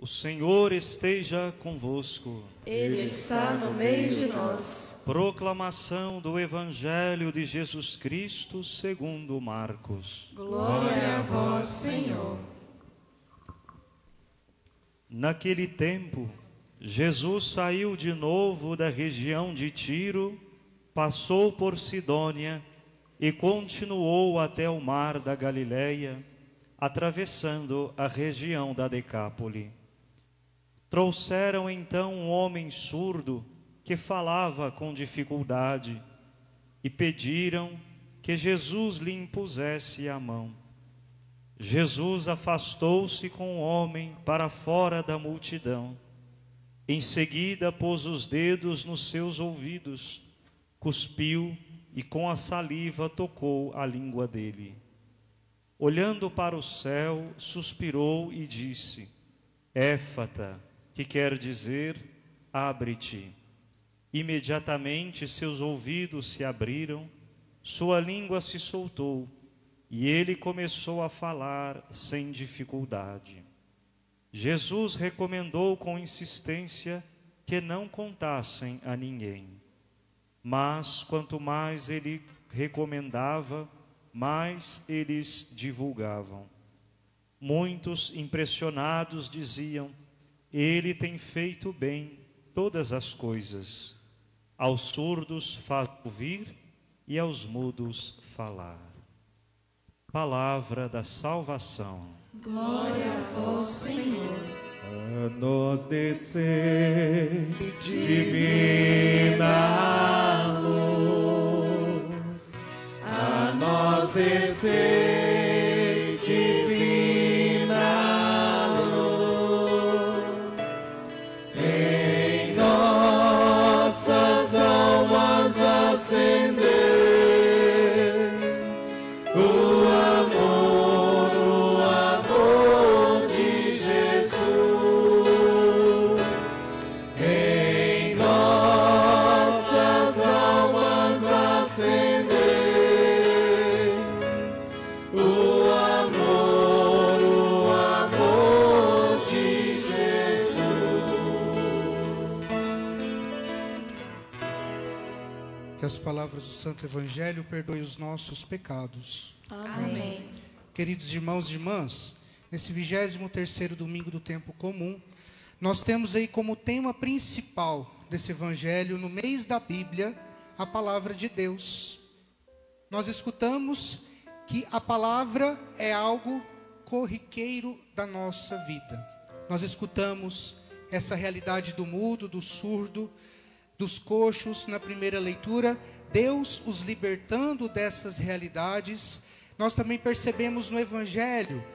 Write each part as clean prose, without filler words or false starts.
O Senhor esteja convosco. Ele está no meio de nós. Proclamação do Evangelho de Jesus Cristo segundo Marcos. Glória a vós, Senhor. Naquele tempo, Jesus saiu de novo da região de Tiro, passou por Sidônia e continuou até o mar da Galileia, atravessando a região da Decápole. Trouxeram então um homem surdo que falava com dificuldade e pediram que Jesus lhe impusesse a mão. Jesus afastou-se com o homem para fora da multidão. Em seguida pôs os dedos nos seus ouvidos, cuspiu e com a saliva tocou a língua dele. Olhando para o céu, suspirou e disse: Éfata, que quer dizer, abre-te. Imediatamente seus ouvidos se abriram, sua língua se soltou, e ele começou a falar sem dificuldade. Jesus recomendou com insistência que não contassem a ninguém. Mas quanto mais ele recomendava, mais eles divulgavam. Muitos impressionados diziam: Ele tem feito bem todas as coisas. Aos surdos faz ouvir e aos mudos falar. Palavra da salvação. Glória a vós, Senhor. A nós descer divina luz, a nós descer divina luz, em nossas almas acender o amor de Jesus, em nossas almas acender o amor de Jesus. Que as palavras do Santo Evangelho perdoem os nossos pecados. Amém. Queridos irmãos e irmãs, nesse 23º domingo do tempo comum, nós temos aí como tema principal desse Evangelho, no mês da Bíblia, a Palavra de Deus. Nós escutamos que a palavra é algo corriqueiro da nossa vida. Nós escutamos essa realidade do mudo, do surdo, dos coxos na primeira leitura, Deus os libertando dessas realidades. Nós também percebemos no Evangelho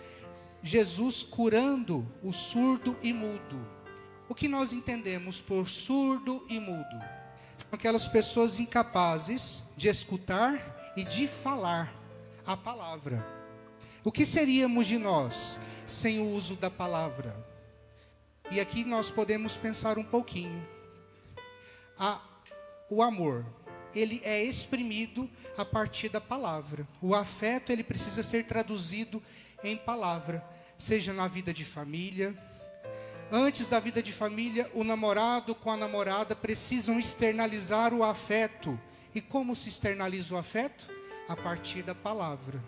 Jesus curando o surdo e mudo. O que nós entendemos por surdo e mudo? São aquelas pessoas incapazes de escutar e de falar a palavra. O que seríamos de nós sem o uso da palavra? E aqui nós podemos pensar um pouquinho. O amor, ele é exprimido a partir da palavra. O afeto, ele precisa ser traduzido em palavra, seja na vida de família. Antes da vida de família, o namorado com a namorada precisam externalizar o afeto. E como se externaliza o afeto? A partir da palavra.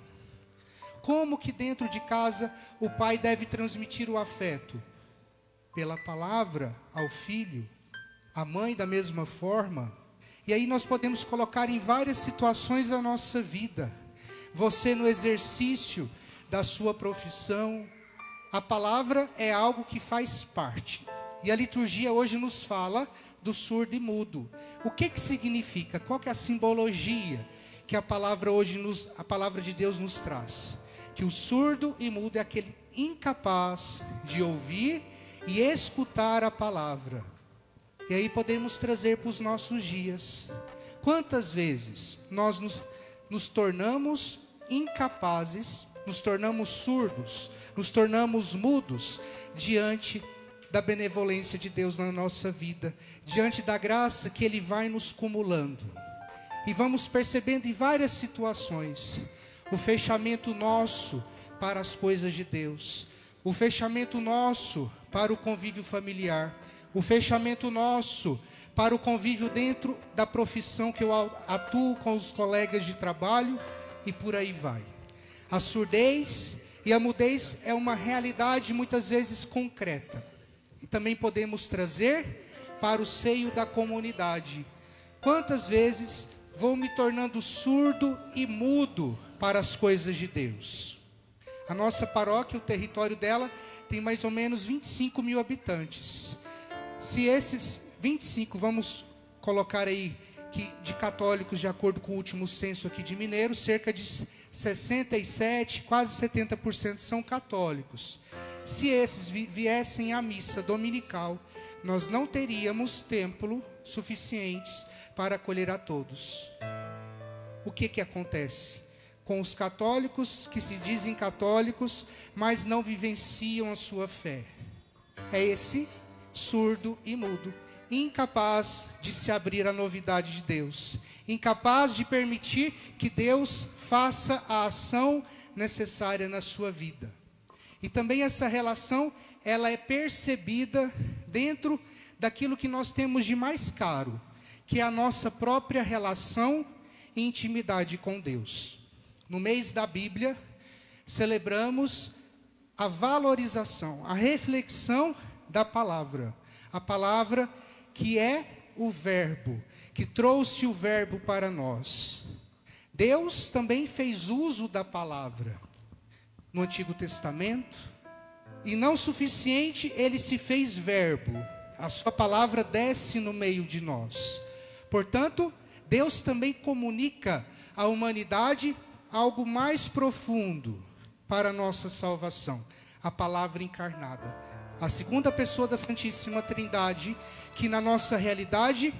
Como que dentro de casa o pai deve transmitir o afeto? Pela palavra ao filho. A mãe da mesma forma. E aí nós podemos colocar em várias situações da nossa vida. Você no exercício da sua profissão, a palavra é algo que faz parte. E a liturgia hoje nos fala do surdo e mudo. O que significa? Qual que é a simbologia que a palavra a palavra de Deus nos traz? Que o surdo e mudo é aquele incapaz de ouvir e escutar a palavra. E aí podemos trazer para os nossos dias. Quantas vezes nós nos tornamos incapazes, nos tornamos surdos, nos tornamos mudos diante da benevolência de Deus na nossa vida, diante da graça que Ele vai nos cumulando. E vamos percebendo em várias situações o fechamento nosso para as coisas de Deus, o fechamento nosso para o convívio familiar, o fechamento nosso para o convívio dentro da profissão que eu atuo com os colegas de trabalho e por aí vai. A surdez e a mudez é uma realidade muitas vezes concreta. E também podemos trazer para o seio da comunidade. Quantas vezes vou me tornando surdo e mudo para as coisas de Deus? A nossa paróquia, o território dela, tem mais ou menos 25 mil habitantes. Se esses 25, vamos colocar aí, que de católicos, de acordo com o último censo aqui de Mineiro, cerca de 67, quase 70% são católicos. Se esses viessem à missa dominical, nós não teríamos templo suficientes para acolher a todos. O que acontece com os católicos que se dizem católicos, mas não vivenciam a sua fé? É esse surdo e mudo, incapaz de se abrir à novidade de Deus, incapaz de permitir que Deus faça a ação necessária na sua vida. E também essa relação, ela é percebida dentro daquilo que nós temos de mais caro, que é a nossa própria relação e intimidade com Deus. No mês da Bíblia, celebramos a valorização, a reflexão da palavra. A palavra que é o verbo, que trouxe o verbo para nós. Deus também fez uso da palavra no Antigo Testamento, e não suficiente, ele se fez verbo. A sua palavra desce no meio de nós. Portanto, Deus também comunica à humanidade algo mais profundo para a nossa salvação, a palavra encarnada. A segunda pessoa da Santíssima Trindade, que na nossa realidade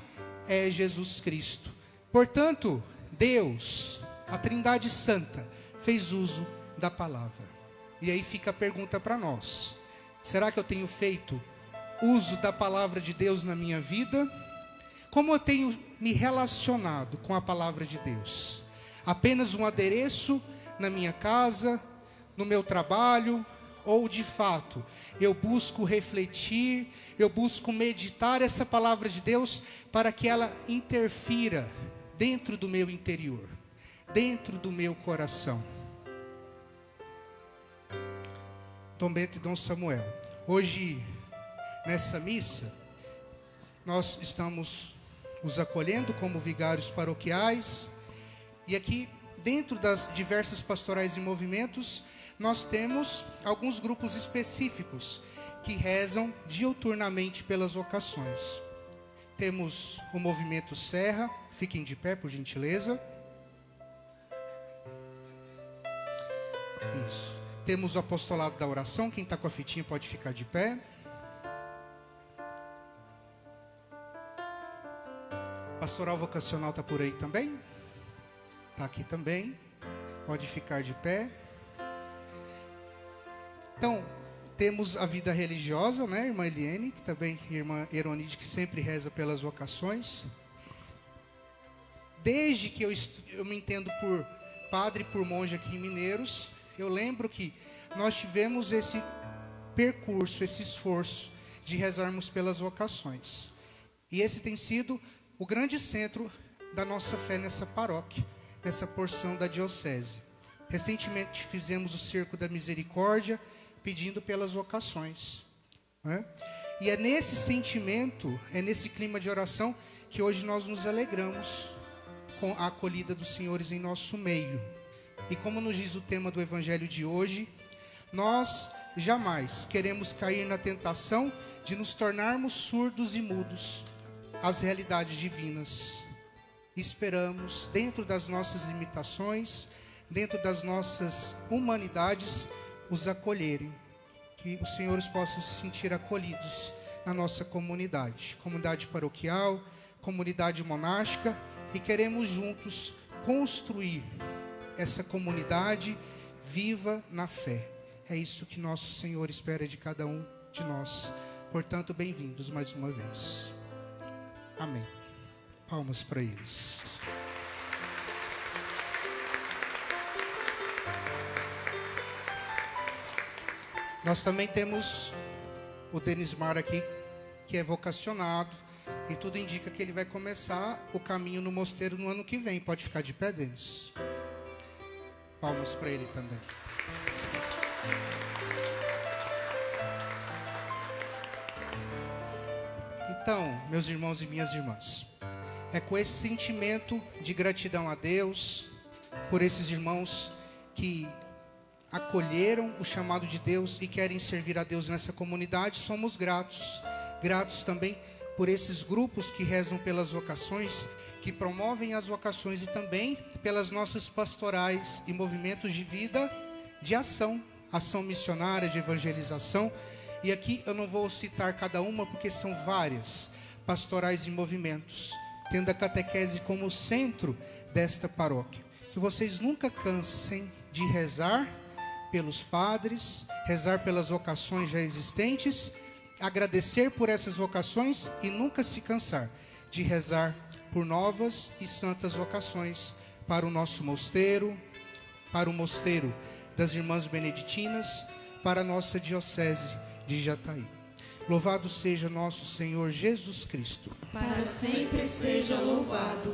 é Jesus Cristo. Portanto, Deus, a Trindade Santa, fez uso da palavra. E aí fica a pergunta para nós: será que eu tenho feito uso da palavra de Deus na minha vida? Como eu tenho me relacionado com a palavra de Deus? Apenas um adereço na minha casa, no meu trabalho? Ou de fato, eu busco refletir, eu busco meditar essa palavra de Deus para que ela interfira dentro do meu interior, dentro do meu coração? Dom Bento e Dom Samuel, hoje nessa missa, nós estamos os acolhendo como vigários paroquiais, e aqui dentro das diversas pastorais e movimentos, nós temos alguns grupos específicos que rezam diuturnamente pelas vocações. Temos o movimento Serra, fiquem de pé por gentileza. Isso. Temos o apostolado da oração, quem está com a fitinha pode ficar de pé. Pastoral vocacional está por aí também? Está aqui também, pode ficar de pé. Então, temos a vida religiosa, né, irmã Eliane, que também, irmã Eronide, que sempre reza pelas vocações. Desde que eu me entendo por padre e por monge aqui em Mineiros, eu lembro que nós tivemos esse percurso, esse esforço de rezarmos pelas vocações. E esse tem sido o grande centro da nossa fé nessa paróquia, nessa porção da diocese. Recentemente fizemos o Cerco da Misericórdia, pedindo pelas vocações, né? E é nesse sentimento, é nesse clima de oração que hoje nós nos alegramos com a acolhida dos senhores em nosso meio. E como nos diz o tema do evangelho de hoje, nós jamais queremos cair na tentação de nos tornarmos surdos e mudos às realidades divinas. Esperamos, dentro das nossas limitações, dentro das nossas humanidades, os acolherem, que os senhores possam se sentir acolhidos na nossa comunidade paroquial, comunidade monástica, e queremos juntos construir essa comunidade viva na fé. É isso que nosso Senhor espera de cada um de nós. Portanto, bem-vindos mais uma vez. Amém. Palmas para eles. Nós também temos o Denismar aqui, que é vocacionado, e tudo indica que ele vai começar o caminho no mosteiro no ano que vem. Pode ficar de pé, Denis. Palmas para ele também. Então, meus irmãos e minhas irmãs, é com esse sentimento de gratidão a Deus, por esses irmãos que acolheram o chamado de Deus e querem servir a Deus nessa comunidade, somos gratos. Gratos também por esses grupos que rezam pelas vocações, que promovem as vocações, e também pelas nossas pastorais e movimentos de vida, de ação missionária, de evangelização. E aqui eu não vou citar cada uma, porque são várias pastorais e movimentos, tendo a catequese como centro desta paróquia. Que vocês nunca cansem de rezar pelos padres, rezar pelas vocações já existentes, agradecer por essas vocações e nunca se cansar de rezar por novas e santas vocações para o nosso mosteiro, para o mosteiro das Irmãs Beneditinas, para a nossa diocese de Jataí. Louvado seja nosso Senhor Jesus Cristo. Para sempre seja louvado.